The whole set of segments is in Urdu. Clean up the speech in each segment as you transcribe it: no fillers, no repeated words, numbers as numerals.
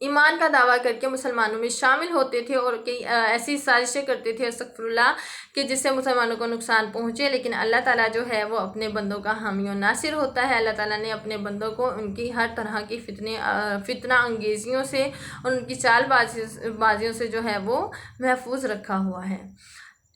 ایمان کا دعویٰ کر کے مسلمانوں میں شامل ہوتے تھے اور کئی ایسی سازشیں کرتے تھے استغفر اللہ کہ جس سے مسلمانوں کو نقصان پہنچے، لیکن اللہ تعالیٰ جو ہے وہ اپنے بندوں کا حامی و ناصر ہوتا ہے۔ اللہ تعالیٰ نے اپنے بندوں کو ان کی ہر طرح کی فتنہ انگیزیوں سے اور ان کی چال بازیوں سے جو ہے وہ محفوظ رکھا ہوا ہے۔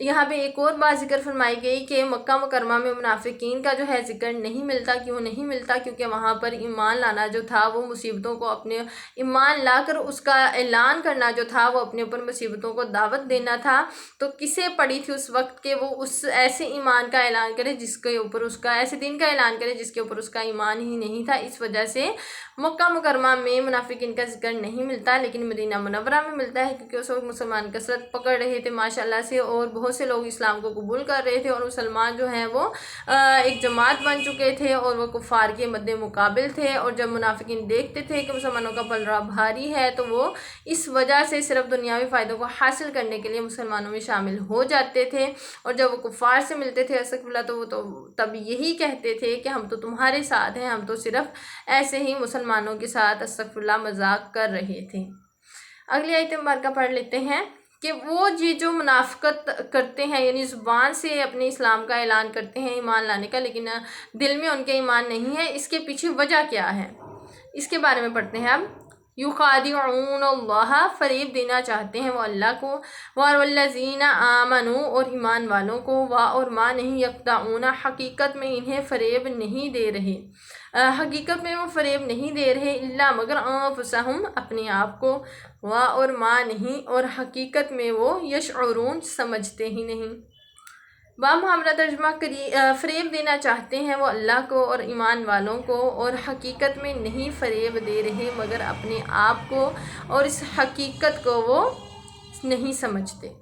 یہاں پہ ایک اور بات ذکر فرمائی گئی کہ مکہ مکرمہ میں منافقین کا جو ہے ذکر نہیں ملتا۔ کیوں نہیں ملتا؟ کیونکہ وہاں پر ایمان لانا جو تھا وہ مصیبتوں کو اپنے ایمان لا کر اس کا اعلان کرنا جو تھا وہ اپنے اوپر مصیبتوں کو دعوت دینا تھا۔ تو کسے پڑی تھی اس وقت کہ وہ اس ایسے ایمان کا اعلان کرے جس کے اوپر اس کا، ایسے دین کا اعلان کرے جس کے اوپر اس کا ایمان ہی نہیں تھا۔ اس وجہ سے مکہ مکرمہ میں منافقین کا ذکر نہیں ملتا، لیکن مدینہ منورہ میں ملتا ہے، کیونکہ اس وقت مسلمان کثرت پکڑ رہے تھے ماشاءاللہ سے، اور بہت سے لوگ اسلام کو قبول کر رہے تھے، اور مسلمان جو ہیں وہ ایک جماعت بن چکے تھے اور وہ کفار کے مد مقابل تھے۔ اور جب منافقین دیکھتے تھے کہ مسلمانوں کا پلڑا بھاری ہے تو وہ اس وجہ سے صرف دنیاوی فائدوں کو حاصل کرنے کے لیے مسلمانوں میں شامل ہو جاتے تھے، اور جب وہ کفار سے ملتے تھے استغفر اللہ تو وہ تب یہی کہتے تھے کہ ہم تو تمہارے ساتھ ہیں، ہم تو صرف ایسے ہی مسلمانوں کے ساتھ استغفر اللہ مذاق کر رہے تھے۔ اگلی آیت مبارکہ پڑھ لیتے ہیں کہ وہ جو منافقت کرتے ہیں، یعنی زبان سے اپنے اسلام کا اعلان کرتے ہیں ایمان لانے کا، لیکن دل میں ان کے ایمان نہیں ہے، اس کے پیچھے وجہ کیا ہے اس کے بارے میں پڑھتے ہیں اب۔ یخادعون اللہ، فریب دینا چاہتے ہیں وہ اللہ کو، والذین آمنوا، اور ایمان والوں کو، اور ما نہیں یخدعون، حقیقت میں انہیں فریب نہیں دے رہے، حقیقت میں وہ فریب نہیں دے رہے، الا مگر انفسہم، اپنے آپ کو، اور ما نہیں، اور حقیقت میں وہ یشعرون، سمجھتے ہی نہیں۔ محاورہ ترجمہ فریب دینا چاہتے ہیں وہ اللہ کو اور ایمان والوں کو، اور حقیقت میں نہیں فریب دے رہے مگر اپنے آپ کو، اور اس حقیقت کو وہ نہیں سمجھتے۔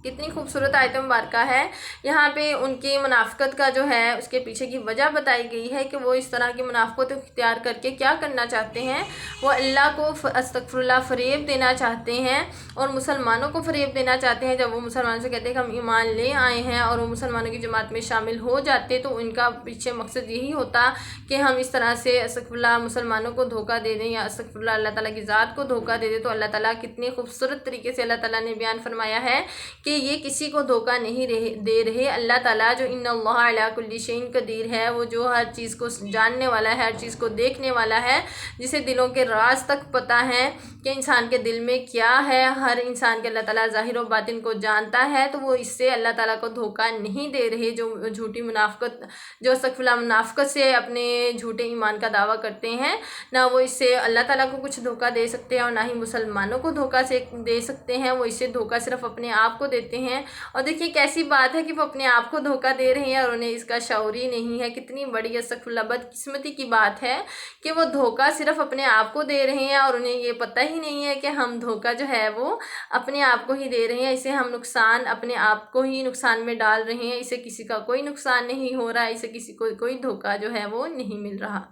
کتنی خوبصورت آیت مبارکہ ہے۔ یہاں پہ ان کی منافقت کا جو ہے اس کے پیچھے کی وجہ بتائی گئی ہے کہ وہ اس طرح کی منافقت اختیار کر کے کیا کرنا چاہتے ہیں، وہ اللہ کو استغفر اللہ فریب دینا چاہتے ہیں اور مسلمانوں کو فریب دینا چاہتے ہیں۔ جب وہ مسلمانوں سے کہتے ہیں کہ ہم ایمان لے آئے ہیں اور وہ مسلمانوں کی جماعت میں شامل ہو جاتے تو ان کا پیچھے مقصد یہی ہوتا کہ ہم اس طرح سے استغفر اللہ مسلمانوں کو دھوکہ دے دیں یا استغفر اللہ اللہ تعالیٰ کی ذات کو دھوکہ دے دیں۔ تو اللہ تعالیٰ کتنے خوبصورت طریقے سے اللہ تعالیٰ نے بیان فرمایا ہے کہ یہ کسی کو دھوکہ نہیں دے رہے۔ اللہ تعالیٰ جو ان اللہ علی کل شیء قدیر ہے، وہ جو ہر چیز کو جاننے والا ہے، ہر چیز کو دیکھنے والا ہے، جسے دلوں کے راز تک پتہ ہے کہ انسان کے دل میں کیا ہے، ہر انسان کے اللہ تعالیٰ ظاہر و باطن کو جانتا ہے، تو وہ اس سے اللہ تعالیٰ کو دھوکہ نہیں دے رہے۔ جو جھوٹی منافقت، جو استغفر اللہ منافقت سے اپنے جھوٹے ایمان کا دعویٰ کرتے ہیں، نہ وہ اس سے اللہ تعالیٰ کو کچھ دھوکہ دے سکتے ہیں اور نہ ہی مسلمانوں کو دھوکہ سے دے سکتے ہیں۔ وہ اس سے دھوکہ صرف اپنے آپ کو دیتے ہیں، اور دیکھیے کیسی بات ہے کہ وہ اپنے آپ کو دھوکہ دے رہے ہیں اور انہیں اس کا شعور ہی نہیں ہے۔ کتنی بڑی استغفر اللہ بدقسمتی کی بات ہے کہ وہ دھوکہ صرف اپنے آپ کو دے رہے ہیں اور انہیں یہ پتہ ہی نہیں ہے کہ ہم دھوکہ جو ہے وہ اپنے آپ کو ہی دے رہے ہیں، اسے ہم نقصان اپنے آپ کو ہی نقصان میں ڈال رہے ہیں، اسے کسی کا کوئی نقصان نہیں ہو رہا، اسے کسی کو کوئی دھوکہ جو ہے وہ نہیں مل رہا۔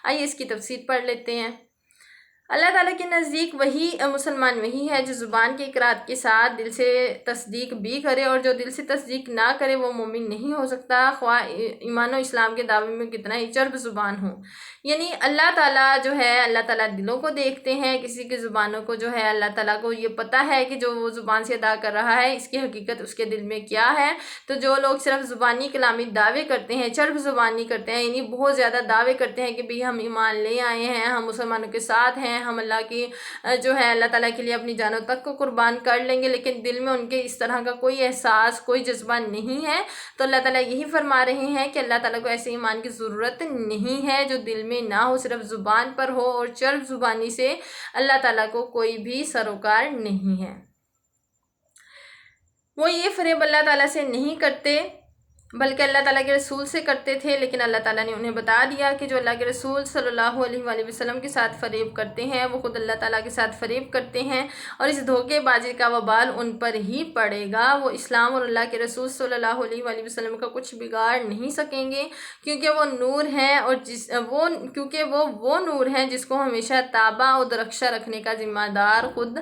آئیے اس کی تفسیر پڑھ لیتے ہیں۔ اللہ تعالیٰ کے نزدیک وہی مسلمان وہی ہے جو زبان کے اقرار کے ساتھ دل سے تصدیق بھی کرے، اور جو دل سے تصدیق نہ کرے وہ مومن نہیں ہو سکتا، خواہ ایمان و اسلام کے دعوے میں کتنا ہی چرب زبان ہو۔ یعنی اللہ تعالیٰ جو ہے، اللہ تعالیٰ دلوں کو دیکھتے ہیں، کسی کی زبانوں کو جو ہے اللہ تعالیٰ کو یہ پتہ ہے کہ جو وہ زبان سے ادا کر رہا ہے اس کی حقیقت اس کے دل میں کیا ہے۔ تو جو لوگ صرف زبانی کلامی دعوے کرتے ہیں، چرب زبانی کرتے ہیں، یعنی بہت زیادہ دعوے کرتے ہیں کہ بھئی ہم ایمان لے آئے ہیں، ہم مسلمانوں کے ساتھ ہیں، ہم اللہ کی جو ہے اللہ تعالیٰ کے لیے اپنی جانوں تک کو قربان کر لیں گے، لیکن دل میں ان کے اس طرح کا کوئی احساس، کوئی جذبہ نہیں ہے، تو اللہ تعالیٰ یہی فرما رہے ہیں کہ اللہ تعالیٰ کو ایسے ایمان کی ضرورت نہیں ہے جو دل میں نہ ہو، صرف زبان پر ہو، اور چرب زبانی سے اللہ تعالیٰ کو کوئی بھی سروکار نہیں ہے۔ وہ یہ فریب اللہ تعالیٰ سے نہیں کرتے بلکہ اللہ تعالیٰ کے رسول سے کرتے تھے، لیکن اللہ تعالیٰ نے انہیں بتا دیا کہ جو اللہ کے رسول صلی اللہ علیہ وآلہ وسلم کے ساتھ فریب کرتے ہیں وہ خود اللہ تعالیٰ کے ساتھ فریب کرتے ہیں، اور اس دھوکے بازی کا وبال ان پر ہی پڑے گا۔ وہ اسلام اور اللہ کے رسول صلی اللہ علیہ وآلہ وسلم کا کچھ بگاڑ نہیں سکیں گے، کیونکہ وہ نور ہیں، اور کیونکہ وہ نور ہیں جس کو ہمیشہ تابع اور درخشہ رکھنے کا ذمہ دار خود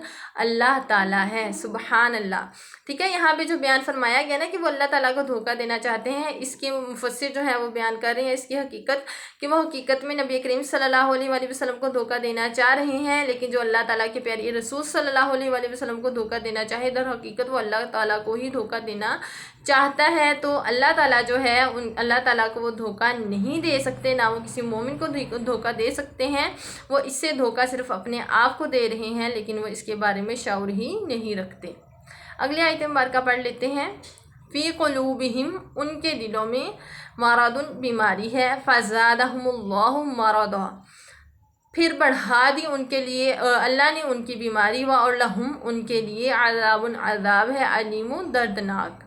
اللہ تعالیٰ ہے۔ سبحان اللہ۔ ٹھیک ہے، یہاں پہ جو بیان فرمایا گیا نا کہ وہ اللہ تعالیٰ کو دھوکہ دینا چاہتے فرماتے ہیں، اس کے مفسر جو ہیں وہ بیان کر رہے ہیں اس کی حقیقت، کہ وہ حقیقت میں نبی کریم صلی اللہ علیہ وآلہ وسلم کو دھوکہ دینا چاہ رہے ہیں، لیکن جو اللہ تعالیٰ کے پیارے رسول صلی اللہ علیہ وآلہ وسلم کو دھوکہ دینا چاہے، در حقیقت وہ اللہ تعالیٰ کو ہی دھوکہ دینا چاہتا ہے۔ تو اللہ تعالیٰ جو ہے اللہ تعالیٰ کو وہ دھوکہ نہیں دے سکتے، نہ وہ کسی مومن کو دھوکہ دے سکتے ہیں۔ وہ اس سے دھوکہ صرف اپنے آپ کو دے رہے ہیں، لیکن وہ اس کے بارے میں شعور ہی نہیں رکھتے۔ اگلی آیت مبارکہ پڑھ لیتے ہیں۔ فی قلوبہم، ان کے دلوں میں، مرض، بیماری ہے، فزادہم اللہ مرضا، پھر بڑھا دی ان کے لیے اللہ نے ان کی بیماری، اور لہم، ان کے لیے، عذاب، عذاب ہے، علیم، دردناک،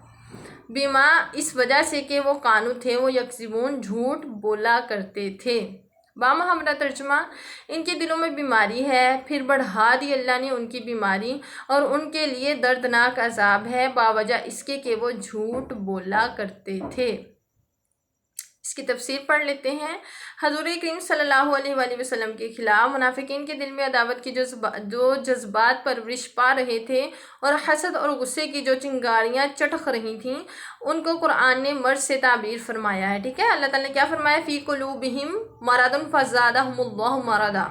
بما، اس وجہ سے کہ وہ کانو تھے، وہ یکذبون، جھوٹ بولا کرتے تھے۔ بامحمرہ ترجمہ، ان کے دلوں میں بیماری ہے، پھر بڑھا دی اللہ نے ان کی بیماری، اور ان کے لیے دردناک عذاب ہے، باوجہ اس کے کہ وہ جھوٹ بولا کرتے تھے۔ اس کی تفسیر پڑھ لیتے ہیں۔ حضور کریم صلی اللہ علیہ وآلہ وسلم کے خلاف منافقین کے دل میں عداوت کی جو جذبات پرورش پا رہے تھے، اور حسد اور غصے کی جو چنگاریاں چٹخ رہی تھیں، ان کو قرآن نے مرض سے تعبیر فرمایا ہے، ٹھیک ہے۔ اللہ تعالیٰ نے کیا فرمایا؟ فی قلوبہم مرض فزادہم اللہ مرضا۔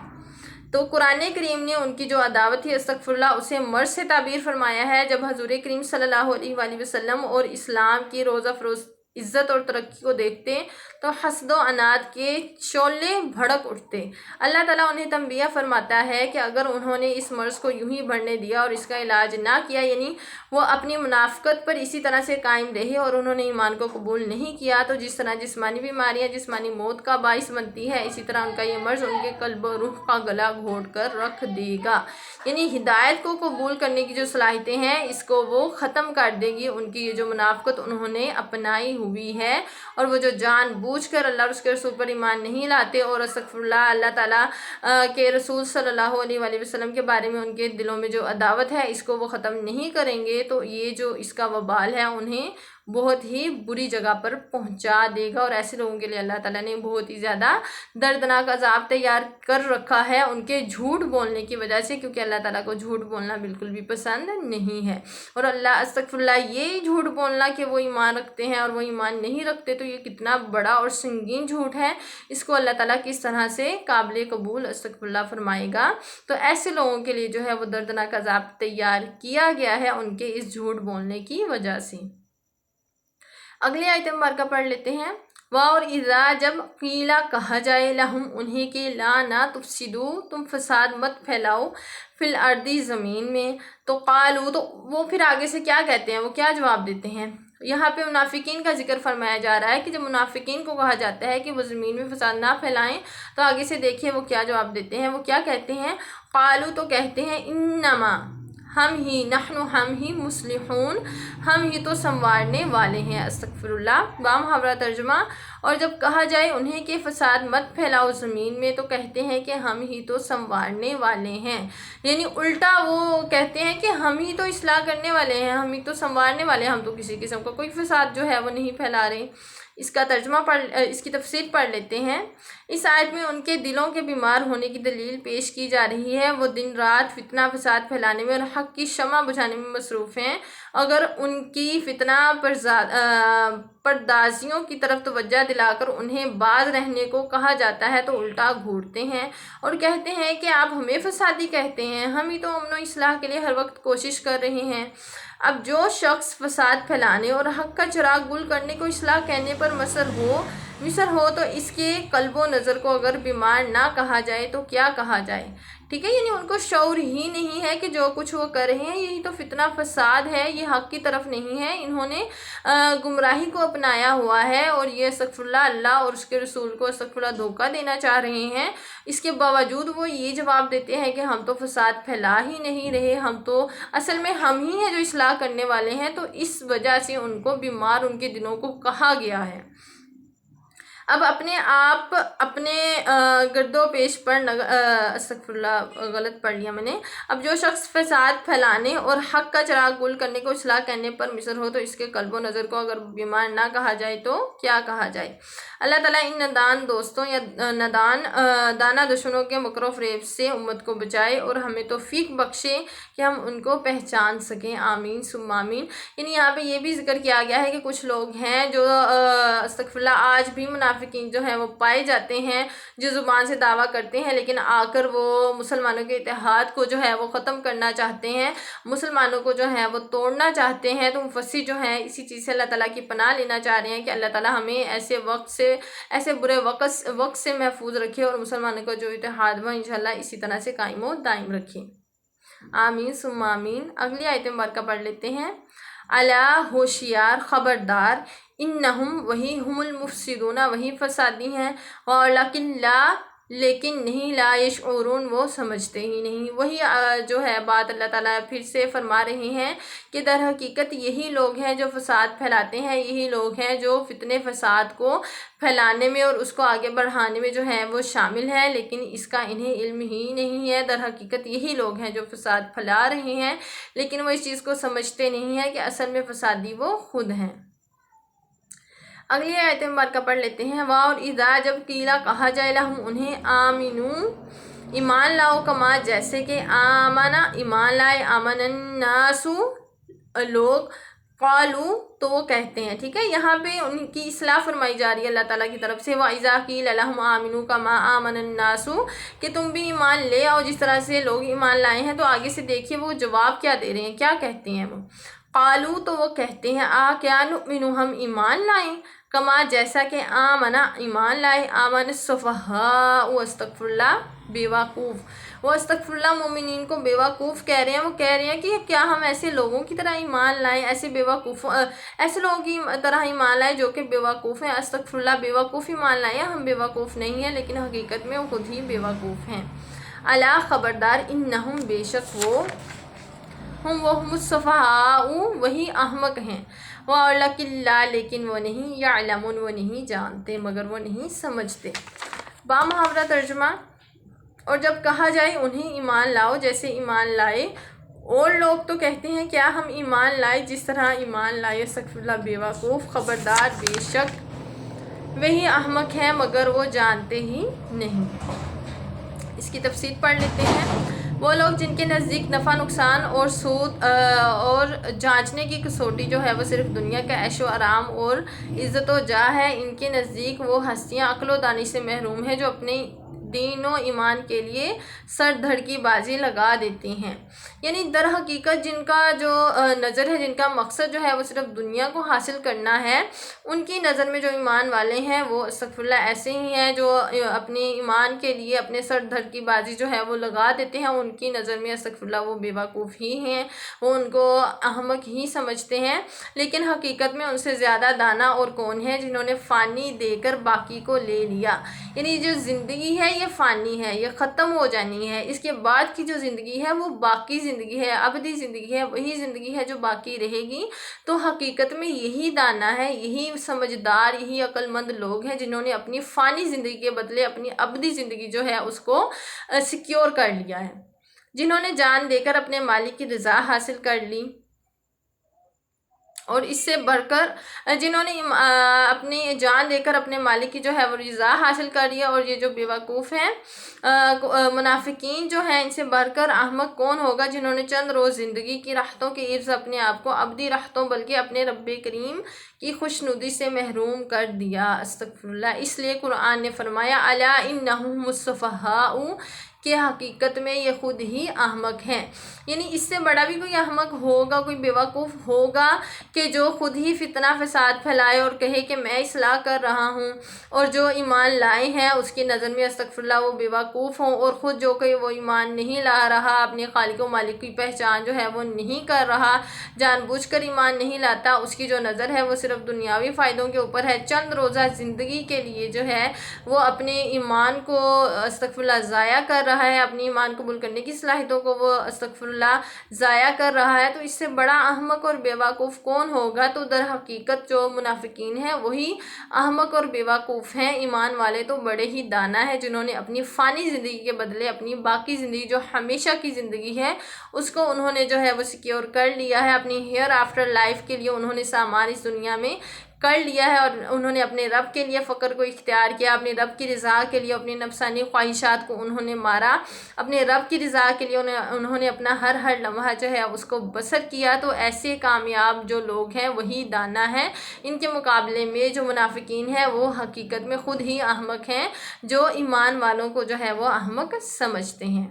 تو قرآن کریم نے ان کی جو عداوت تھی، استغفر اللہ، اسے مرض سے تعبیر فرمایا ہے۔ جب حضور کریم صلی اللہ علیہ وآلہ وسلم اور اسلام کی روز افروز عزت اور ترقی کو دیکھتے تو حسد و عناد کے شعلے بھڑک اٹھتے۔ اللہ تعالیٰ انہیں تنبیہ فرماتا ہے کہ اگر انہوں نے اس مرض کو یوں ہی بڑھنے دیا اور اس کا علاج نہ کیا، یعنی وہ اپنی منافقت پر اسی طرح سے قائم رہے اور انہوں نے ایمان کو قبول نہیں کیا، تو جس طرح جسمانی بیماریاں جسمانی موت کا باعث بنتی ہے، اسی طرح ان کا یہ مرض ان کے قلب و روح کا گلا گھونٹ کر رکھ دے گا، یعنی ہدایت کو قبول کرنے کی جو صلاحیتیں ہیں اس کو وہ ختم کر دے گی۔ ان کی یہ جو منافقت انہوں نے اپنائی ہوئی ہے، اور وہ جو جان بوجھ کر اللہ اور اس کے رسول پر ایمان نہیں لاتے، اور استغفر اللہ، اللہ تعالیٰ کے رسول صلی اللہ علیہ وآلہ وسلم کے بارے میں ان کے دلوں میں جو عداوت ہے اس کو وہ ختم نہیں کریں گے، تو یہ جو اس کا وبال ہے انہیں بہت ہی بری جگہ پر پہنچا دے گا، اور ایسے لوگوں کے لیے اللہ تعالیٰ نے بہت ہی زیادہ دردناک عذاب تیار کر رکھا ہے ان کے جھوٹ بولنے کی وجہ سے، کیونکہ اللہ تعالیٰ کو جھوٹ بولنا بالکل بھی پسند نہیں ہے۔ اور اللہ استغفر اللہ، یہ جھوٹ بولنا کہ وہ ایمان رکھتے ہیں اور وہ ایمان نہیں رکھتے، تو یہ کتنا بڑا اور سنگین جھوٹ ہے، اس کو اللہ تعالیٰ کس طرح سے قابل قبول استغفر اللہ فرمائے گا۔ تو ایسے لوگوں کے لیے جو ہے وہ دردناک عذاب تیار کیا گیا ہے ان کے اس جھوٹ بولنے کی وجہ سے۔ اگلی آیت مبارکہ پڑھ لیتے ہیں۔ اور اذا، جب قیلا، کہا جائے، لہم، انہیں کہ لا، نہ تفسدو، تم فساد مت پھیلاؤ، فی الارض، زمین میں، تو قالو، تو وہ پھر آگے سے کیا کہتے ہیں، وہ کیا جواب دیتے ہیں؟ یہاں پہ منافقین کا ذکر فرمایا جا رہا ہے کہ جب منافقین کو کہا جاتا ہے کہ وہ زمین میں فساد نہ پھیلائیں، تو آگے سے دیکھیں وہ کیا جواب دیتے ہیں۔ وہ کیا کہتے ہیں؟ قالو، تو کہتے ہیں، انما، ہم ہی، نحن، ہم ہی، مصلحون، ہم ہی تو سنوارنے والے ہیں، استغفر اللہ۔ بامحاورہ ترجمہ، اور جب کہا جائے انہیں کہ فساد مت پھیلاؤ زمین میں، تو کہتے ہیں کہ ہم ہی تو سنوارنے والے ہیں، یعنی الٹا وہ کہتے ہیں کہ ہم ہی تو اصلاح کرنے والے ہیں، ہم ہی تو سنوارنے والے ہیں، ہم تو کسی قسم کا کوئی فساد جو ہے وہ نہیں پھیلا رہے۔ اس کا ترجمہ اس کی تفسیر پڑھ لیتے ہیں۔ اس آیت میں ان کے دلوں کے بیمار ہونے کی دلیل پیش کی جا رہی ہے۔ وہ دن رات فتنہ فساد پھیلانے میں اور حق کی شمع بجھانے میں مصروف ہیں۔ اگر ان کی فتنہ پردازیوں کی طرف توجہ دلا کر انہیں باز رہنے کو کہا جاتا ہے تو الٹا گھورتے ہیں اور کہتے ہیں کہ آپ ہمیں فسادی کہتے ہیں، ہم ہی تو امن و اصلاح کے لیے ہر وقت کوشش کر رہے ہیں۔ اب جو شخص فساد پھیلانے اور حق کا چراغ گل کرنے کو اصلاح کہنے پر مصر ہو تو اس کے قلب و نظر کو اگر بیمار نہ کہا جائے تو کیا کہا جائے؟ ٹھیک ہے، یعنی ان کو شعور ہی نہیں ہے کہ جو کچھ وہ کر رہے ہیں یہی تو فتنہ فساد ہے، یہ حق کی طرف نہیں ہے، انہوں نے گمراہی کو اپنایا ہوا ہے اور یہ استغفر اللہ اور اس کے رسول کو استغفر اللہ دھوکہ دینا چاہ رہے ہیں۔ اس کے باوجود وہ یہ جواب دیتے ہیں کہ ہم تو فساد پھیلا ہی نہیں رہے، ہم تو اصل میں ہم ہی ہیں جو اصلاح کرنے والے ہیں، تو اس وجہ سے ان کو بیمار ان کے دلوں کو کہا گیا ہے۔ اب اپنے آپ اپنے گرد و پیش پر استغفر اللہ غلط پڑھ لیا میں نے. اب جو شخص فساد پھیلانے اور حق کا چراغ گل کرنے کو اصلاح کرنے پر مصر ہو تو اس کے قلب و نظر کو اگر بیمار نہ کہا جائے تو کیا کہا جائے؟ اللہ تعالیٰ ان نادان دوستوں یا دانا دشمنوں کے مکر و فریب سے امت کو بچائے اور ہمیں توفیق بخشے کہ ہم ان کو پہچان سکیں. آمین ثم آمین. یعنی یہاں پہ یہ بھی ذکر کیا گیا ہے کہ کچھ لوگ ہیں جو استغفر اللہ آج بھی منافقین جو ہیں وہ پائے جاتے ہیں، جو زبان سے دعویٰ کرتے ہیں لیکن آ کر وہ مسلمانوں کے اتحاد کو جو ہے وہ ختم کرنا چاہتے ہیں، مسلمانوں کو جو ہے وہ توڑنا چاہتے ہیں. تو مفسر جو ہیں اسی چیز سے اللہ تعالیٰ کی پناہ لینا چاہ رہے ہیں کہ اللہ تعالیٰ ہمیں ایسے برے وقت سے محفوظ رکھے اور مسلمانوں کا جو اتحاد ہو انشاءاللہ اسی طرح سے قائم و دائم رکھے. آمین ثم آمین. اگلی آیت مبارکہ پڑھ لیتے ہیں. الا ہوشیار، خبردار، انہم وہی ہم المفسدون، وہی فسادی ہیں، اور لیکن نہیں، لا یشعرون، وہ سمجھتے ہی نہیں. وہی جو ہے بات اللہ تعالیٰ پھر سے فرما رہے ہیں کہ در حقیقت یہی لوگ ہیں جو فساد پھیلاتے ہیں، یہی لوگ ہیں جو فتنے فساد کو پھیلانے میں اور اس کو آگے بڑھانے میں جو ہے وہ شامل ہیں، لیکن اس کا انہیں علم ہی نہیں ہے. در حقیقت یہی لوگ ہیں جو فساد پھیلا رہے ہیں لیکن وہ اس چیز کو سمجھتے نہیں ہیں کہ اصل میں فسادی وہ خود ہیں. اگلی آیت مبارکہ پڑھ لیتے ہیں. اور اذا، جب قیلا کہا جائے، لہم انہیں، آمینو، ایمان لاؤ، کما جیسے کہ آمنا ایمان لائے، آمن الناس لوگ، قالو تو وہ کہتے ہیں. ٹھیک ہے، یہاں پہ ان کی اصلاح فرمائی جا رہی ہے اللہ تعالیٰ کی طرف سے. وَإِذَا قِيلَ لَهُمْ آمِنُوا كَمَا آمَنَ النَّاسُ، کہ تم بھی ایمان لے آؤ جس طرح سے لوگ ایمان لائے ہیں. تو آگے سے دیکھیے وہ جواب کیا دے رہے ہیں، کیا کہتے ہیں وہ. قالو تو وہ کہتے ہیں، کیا نؤمن، ہم ایمان لائیں، کما جیسا کہ آمنا ایمان لائے، آمن السفہاء، استغفر اللہ بیوقوف. وہ استغفر اللہ مومنین کو بیوقوف کہہ رہے ہیں. وہ کہہ رہے ہیں کہ کیا ہم ایسے لوگوں کی طرح ایمان لائیں، ایسے لوگوں کی طرح ایمان لائیں جو کہ بیوقوف ہیں. استغفر اللہ بیوقوف ایمان لائیں، ہم بیوقوف نہیں ہیں، لیکن حقیقت میں وہ خود ہی بیوقوف ہیں. الا خبردار، انہم بے شک وہ، ہم السفہاء وہی احمق ہیں، لیکن وہ نہیں، یعلمون وہ نہیں جانتے مگر وہ نہیں سمجھتے. بامحاورہ ترجمہ. اور جب کہا جائے انہیں ایمان لاؤ جیسے ایمان لائے، اور لوگ تو کہتے ہیں کیا ہم ایمان لائے جس طرح ایمان لائے. استغفر اللہ بیوقوف، خبردار بے شک وہی احمق ہیں مگر وہ جانتے ہی نہیں. اس کی تفسیر پڑھ لیتے ہیں. وہ لوگ جن کے نزدیک نفع نقصان اور سود اور جانچنے کی کسوٹی جو ہے وہ صرف دنیا کا عیش و آرام اور عزت و جاہ ہے، ان کے نزدیک وہ ہستیاں عقل و دانی سے محروم ہیں جو اپنے دین و ایمان کے لیے سر دھڑ کی بازی لگا دیتی ہیں. یعنی در حقیقت جن کا جو نظر ہے، جن کا مقصد جو ہے وہ صرف دنیا کو حاصل کرنا ہے، ان کی نظر میں جو ایمان والے ہیں وہ استغفر اللہ ایسے ہی ہیں جو اپنے ایمان کے لیے اپنے سر دھڑ کی بازی جو ہے وہ لگا دیتے ہیں. ان کی نظر میں استغفر اللہ وہ بیوقوف ہی ہیں، وہ ان کو احمق ہی سمجھتے ہیں. لیکن حقیقت میں ان سے زیادہ دانا اور کون ہے جنہوں نے فانی دے کر باقی کو لے لیا. یعنی جو زندگی ہے یہ فانی ہے، یہ ختم ہو جانی ہے. اس کے بعد کی جو زندگی ہے وہ باقی زندگی ہے، ابدی زندگی ہے، وہی زندگی ہے جو باقی رہے گی. تو حقیقت میں یہی دانا ہے، یہی سمجھدار، یہی عقل مند لوگ ہیں جنہوں نے اپنی فانی زندگی کے بدلے اپنی ابدی زندگی جو ہے اس کو سیکیور کر لیا ہے، جنہوں نے جان دے کر اپنے مالک کی رضا حاصل کر لی، اور اس سے بڑھ کر جنہوں نے اپنی جان دے کر اپنے مالک کی جو ہے وہ رضا حاصل کر لیا. اور یہ جو بیوقوف ہیں منافقین جو ہیں، ان سے بڑھ کر احمق کون ہوگا جنہوں نے چند روز زندگی کی راحتوں کے عوض اپنے آپ کو ابدی راحتوں بلکہ اپنے رب کریم کی خوشنودی سے محروم کر دیا. استغفر اللہ. اس لیے قرآن نے فرمایا الا انہم السفہاء، کہ حقیقت میں یہ خود ہی احمق ہیں. یعنی اس سے بڑا بھی کوئی احمق ہوگا، کوئی بیوقوف ہوگا کہ جو خود ہی فتنہ فساد پھیلائے اور کہے کہ میں اصلاح کر رہا ہوں، اور جو ایمان لائے ہیں اس کی نظر میں استغفر اللہ وہ بیوقوف ہوں، اور خود جو کہ وہ ایمان نہیں لا رہا، اپنے خالق و مالک کی پہچان جو ہے وہ نہیں کر رہا، جان بوجھ کر ایمان نہیں لاتا، اس کی جو نظر ہے وہ صرف صرف دنیاوی فائدوں کے اوپر ہے، چند روزہ زندگی کے لیے جو ہے وہ اپنے ایمان کو استغفراللہ ضائع کر رہا ہے، اپنی ایمان قبول کرنے کی صلاحیتوں کو وہ استغفراللہ ضائع کر رہا ہے، تو اس سے بڑا احمق اور بیوقوف کون ہوگا؟ تو در حقیقت جو منافقین ہیں وہی احمق اور بیوقوف ہیں، ایمان والے تو بڑے ہی دانا ہیں جنہوں نے اپنی فانی زندگی کے بدلے اپنی باقی زندگی جو ہمیشہ کی زندگی ہے اس کو انہوں نے جو ہے وہ سیکیور کر لیا ہے، اپنی ہیئر آفٹر لائف کے لیے انہوں نے سامان اس دنیا میں کر لیا ہے، اور انہوں نے اپنے رب کے لیے فقر کو اختیار کیا، اپنے رب کی رضا کے لیے اپنی نفسانی خواہشات کو انہوں نے مارا، اپنے رب کی رضا کے لیے انہوں نے اپنا ہر لمحہ جو ہے اس کو بسر کیا۔ تو ایسے کامیاب جو لوگ ہیں وہی دانا ہیں، ان کے مقابلے میں جو منافقین ہیں وہ حقیقت میں خود ہی احمق ہیں، جو ایمان والوں کو جو ہے وہ احمق سمجھتے ہیں۔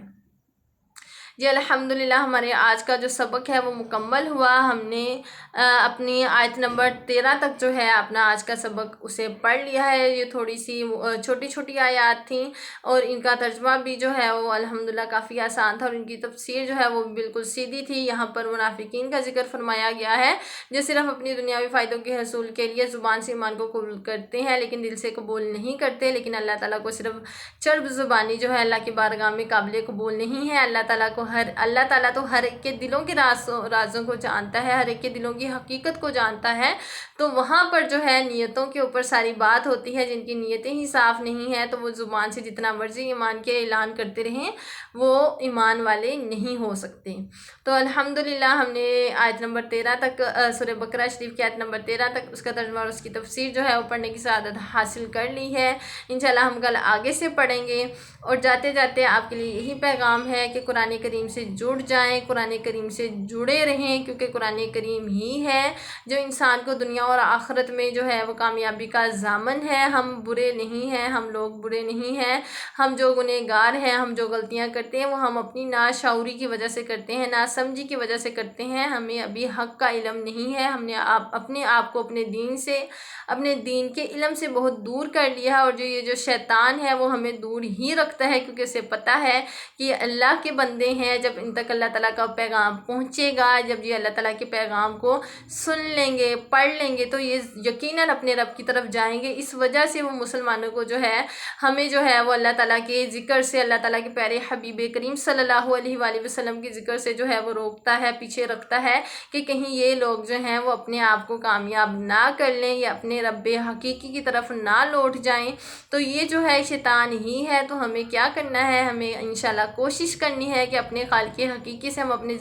جی الحمدللہ ہمارے آج کا جو سبق ہے وہ مکمل ہوا، ہم نے اپنی آیت نمبر 13 تک جو ہے اپنا آج کا سبق اسے پڑھ لیا ہے۔ یہ تھوڑی سی چھوٹی چھوٹی آیات تھیں اور ان کا ترجمہ بھی جو ہے وہ الحمدللہ کافی آسان تھا، اور ان کی تفسیر جو ہے وہ بالکل سیدھی تھی۔ یہاں پر منافقین کا ذکر فرمایا گیا ہے جو صرف اپنی دنیاوی فائدوں کے حصول کے لیے زبان سے ایمان کو قبول کرتے ہیں لیکن دل سے قبول نہیں کرتے، لیکن اللہ تعالیٰ کو صرف چرب زبانی جو ہے اللہ کی بارگاہ میں قابل قبول نہیں ہے۔ اللہ تعالیٰ تو ہر ایک کے دلوں کے رازوں کو جانتا ہے، ہر ایک کے دلوں کی حقیقت کو جانتا ہے، تو وہاں پر جو ہے نیتوں کے اوپر ساری بات ہوتی ہے۔ جن کی نیتیں ہی صاف نہیں ہیں تو وہ زبان سے جتنا مرضی ایمان کے اعلان کرتے رہیں وہ ایمان والے نہیں ہو سکتے۔ تو الحمدللہ ہم نے آیت نمبر 13 تک سورہ بقرہ شریف کی آیت نمبر 13 تک اس کا ترجمہ اور اس کی تفسیر جو ہے وہ پڑھنے کی سعادت حاصل کر لی ہے۔ انشاءاللہ ہم کل آگے سے پڑھیں گے، اور جاتے جاتے آپ کے لیے یہی پیغام ہے کہ قرآن کریم سے جڑ جائیں، قرآن کریم سے جڑے رہیں، کیونکہ قرآن کریم ہی ہے جو انسان کو دنیا اور آخرت میں جو ہے وہ کامیابی کا ضامن ہے۔ ہم برے نہیں ہیں، ہم لوگ برے نہیں ہیں، ہم جو گنہگار ہیں، ہم جو غلطیاں کرتے ہیں وہ ہم اپنی ناشعوری کی وجہ سے کرتے ہیں، ناسمجھی کی وجہ سے کرتے ہیں، ہمیں ابھی حق کا علم نہیں ہے، ہم نے اپنے آپ کو اپنے دین سے، اپنے دین کے علم سے بہت دور کر لیا ہے، اور یہ شیطان ہے وہ ہمیں دور ہی رکھتا ہے، کیونکہ اسے پتہ ہے کہ یہ اللہ کے بندے ہیں۔ جب ان تک اللہ تعالیٰ کا پیغام پہنچے گا، جب یہ اللہ تعالیٰ کے پیغام کو سن لیں گے، پڑھ لیں گے، تو یہ یقیناً اپنے رب کی طرف جائیں گے۔ اس وجہ سے وہ مسلمانوں کو جو ہے ہمیں جو ہے وہ اللہ تعالیٰ کے ذکر سے، اللہ تعالیٰ کے پیارے حبیب کریم صلی اللہ علیہ وآلہ وسلم کے ذکر سے جو ہے وہ روکتا ہے، پیچھے رکھتا ہے کہ کہیں یہ لوگ جو ہیں وہ اپنے آپ کو کامیاب نہ کر لیں یا اپنے رب حقیقی کی طرف نہ لوٹ جائیں۔ تو یہ جو ہے شیطان ہی ہے، تو ہمیں کیا کرنا ہے؟ ہمیں انشاءاللہ کوشش کرنی ہے کہ اپنے خالق حقیقی سے ہم اپنی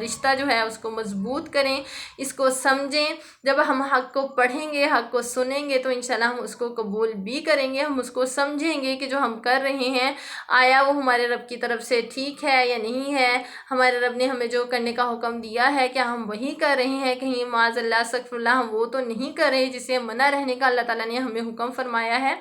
رشتہ جو ہے اس کو مضبوط کریں، اس کو سمجھیں۔ جب ہم حق کو پڑھیں گے، حق کو سنیں گے، تو انشاءاللہ ہم اس کو قبول بھی کریں گے، ہم اس کو سمجھیں گے کہ جو ہم کر رہے ہیں آیا وہ ہمارے رب کی طرف سے ٹھیک ہے یا نہیں ہے، ہمارے رب نے ہمیں جو کرنے کا حکم دیا ہے کیا ہم وہی کر رہے ہیں، کہیں معاذ اللہ استغفر اللہ ہم وہ تو نہیں کر رہے جسے منع رہنے کا اللہ تعالیٰ نے ہمیں حکم فرمایا ہے۔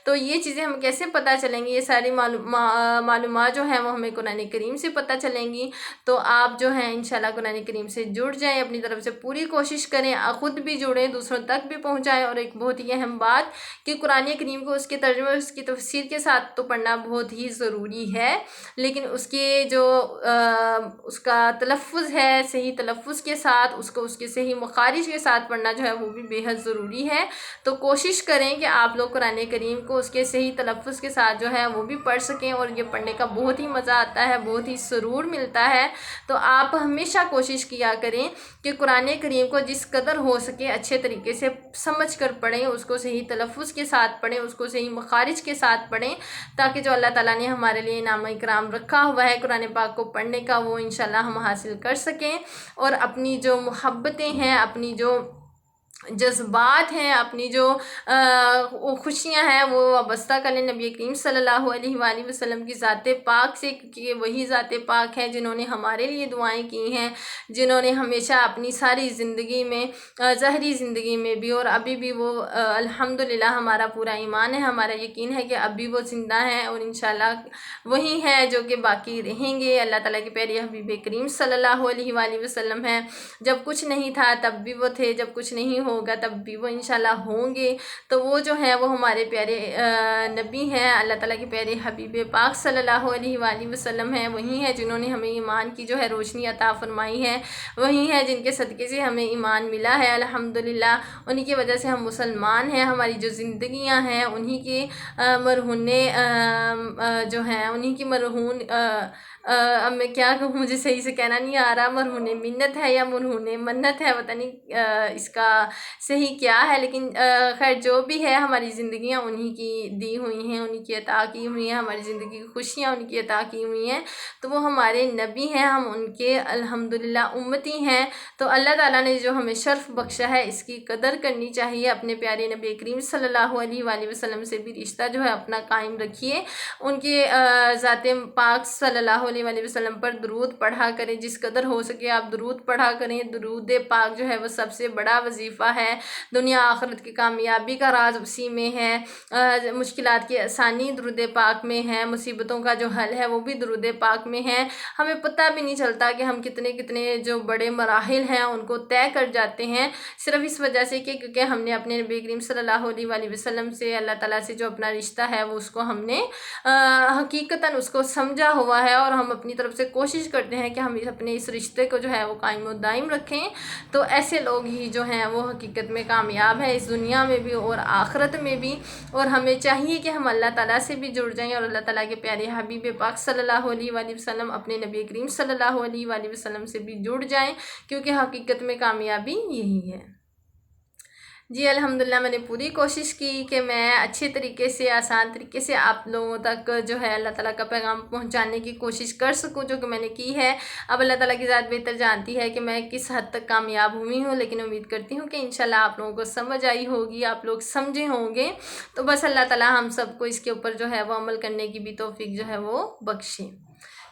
تو یہ چیزیں ہم کیسے پتہ چلیں گی؟ یہ ساری معلومات جو ہیں وہ ہمیں قرآن کریم سے پتہ چلیں گی۔ تو آپ جو ہیں انشاءاللہ قرآن کریم سے جڑ جائیں، اپنی طرف سے پوری کوشش کریں، خود بھی جڑیں، دوسروں تک بھی پہنچائیں۔ اور ایک بہت ہی اہم بات کہ قرآن کریم کو اس کے ترجمے اور اس کی تفسیر کے ساتھ تو پڑھنا بہت ہی ضروری ہے، لیکن اس کے جو اس کا تلفظ ہے صحیح تلفظ کے ساتھ، اس کو اس کے صحیح مخارج کے ساتھ پڑھنا جو ہے وہ بھی بے حد ضروری ہے۔ تو کوشش کریں کہ آپ لوگ قرآن کریم کو اس کے صحیح تلفظ کے ساتھ جو ہے وہ بھی پڑھ سکیں، اور یہ پڑھنے کا بہت ہی مزہ آتا ہے، بہت ہی سرور ملتا ہے۔ تو آپ ہمیشہ کوشش کیا کریں کہ قرآن کریم کو جس قدر ہو سکے اچھے طریقے سے سمجھ کر پڑھیں، اس کو صحیح تلفظ کے ساتھ پڑھیں، اس کو صحیح مخارج کے ساتھ پڑھیں، تاکہ جو اللہ تعالیٰ نے ہمارے لیے انعام اکرام رکھا ہوا ہے قرآن پاک کو پڑھنے کا وہ انشاءاللہ ہم حاصل کر سکیں، اور اپنی جو محبتیں ہیں، اپنی جو جذبات ہیں، اپنی جو خوشیاں ہیں وہ وابستہ کر لیں نبی کریم صلی اللہ علیہ وآلہ وسلم کی ذات پاک سے، کیونکہ یہ وہی ذات پاک ہیں جنہوں نے ہمارے لیے دعائیں کی ہیں، جنہوں نے ہمیشہ اپنی ساری زندگی میں، ظاہری زندگی میں بھی اور ابھی بھی وہ الحمدللہ ہمارا پورا ایمان ہے، ہمارا یقین ہے کہ ابھی وہ زندہ ہیں، اور انشاءاللہ وہی ہیں جو کہ باقی رہیں گے۔ اللہ تعالیٰ کے پیارے حبیب کریم صلی اللہ علیہ وآلہ وسلم ہیں، جب کچھ نہیں تھا تب بھی وہ تھے، جب کچھ نہیں ہوگا تب بھی وہ انشاءاللہ ہوں گے۔ تو وہ جو ہیں وہ ہمارے پیارے نبی ہیں، اللہ تعالیٰ کے پیارے حبیب پاک صلی اللہ علیہ وآلہ وسلم ہیں، وہی ہیں جنہوں نے ہمیں ایمان کی جو ہے روشنی عطا فرمائی ہے، وہی ہیں جن کے صدقے سے ہمیں ایمان ملا ہے الحمدللہ۔ انہی کی وجہ سے ہم مسلمان ہیں، ہماری جو زندگیاں ہیں انہی کے مرہونے جو ہیں انہی کی مرہون اب میں کیا کہوں، مجھے صحیح سے کہنا نہیں آ رہا، مرہون منت ہے یا مرہون منت ہے، پتہ نہیں اس کا صحیح کیا ہے، لیکن خیر جو بھی ہے ہماری زندگیاں انہی کی دی ہوئی ہیں، انہی کی عطا کی ہوئی ہیں، ہماری زندگی کی خوشیاں انہی کی عطا کی ہوئی ہیں، تو وہ ہمارے نبی ہیں، ہم ان کے الحمدللہ امتی ہیں۔ تو اللہ تعالیٰ نے جو ہمیں شرف بخشا ہے اس کی قدر کرنی چاہیے، اپنے پیارے نبی کریم صلی اللہ علیہ وآلہ وسلم سے بھی رشتہ جو ہے اپنا قائم رکھیے، ان کے ذات پاک صلی اللہ علیہ وآلہ وسلم پر درود پڑھا کریں، جس قدر ہو سکے آپ درود پڑھا کریں۔ درود پاک جو ہے وہ سب سے بڑا وظیفہ ہے، دنیا آخرت کی کامیابی کا راز اسی میں ہے، مشکلات کی آسانی درود پاک میں ہے، مصیبتوں کا جو حل ہے وہ بھی درود پاک میں ہے۔ ہمیں پتہ بھی نہیں چلتا کہ ہم کتنے جو بڑے مراحل ہیں ان کو طے کر جاتے ہیں، صرف اس وجہ سے کہ کیونکہ ہم نے اپنے نبی کریم صلی اللہ علیہ وآلہ وسلم سے، اللہ تعالیٰ سے جو اپنا رشتہ ہے وہ اس کو ہم نے حقیقتاً اس کو سمجھا ہوا ہے، اور ہم اپنی طرف سے کوشش کرتے ہیں کہ ہم اپنے اس رشتے کو جو ہے وہ قائم و دائم رکھیں۔ تو ایسے لوگ ہی جو ہیں وہ حقیقت میں کامیاب ہیں، اس دنیا میں بھی اور آخرت میں بھی، اور ہمیں چاہیے کہ ہم اللہ تعالیٰ سے بھی جڑ جائیں اور اللہ تعالیٰ کے پیارے حبیب پاک صلی اللہ علیہ وآلہ وسلم، اپنے نبی کریم صلی اللہ علیہ وآلہ وسلم سے بھی جڑ جائیں، کیونکہ حقیقت میں کامیابی یہی ہے۔ جی الحمدللہ میں نے پوری کوشش کی کہ میں اچھے طریقے سے، آسان طریقے سے آپ لوگوں تک جو ہے اللہ تعالیٰ کا پیغام پہنچانے کی کوشش کر سکوں، جو کہ میں نے کی ہے۔ اب اللہ تعالیٰ کی ذات بہتر جانتی ہے کہ میں کس حد تک کامیاب ہوئی ہوں، لیکن امید کرتی ہوں کہ انشاءاللہ آپ لوگوں کو سمجھ آئی ہوگی، آپ لوگ سمجھے ہوں گے۔ تو بس اللہ تعالیٰ ہم سب کو اس کے اوپر جو ہے وہ عمل کرنے کی بھی توفیق جو ہے وہ بخشے۔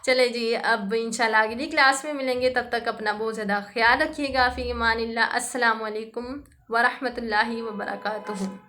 چلے جی، اب انشاءاللہ اگلی کلاس میں ملیں گے، تب تک اپنا بہت زیادہ خیال رکھیے گا۔ فی امان اللہ، السلام علیکم ورحمۃ اللہ وبرکاتہ۔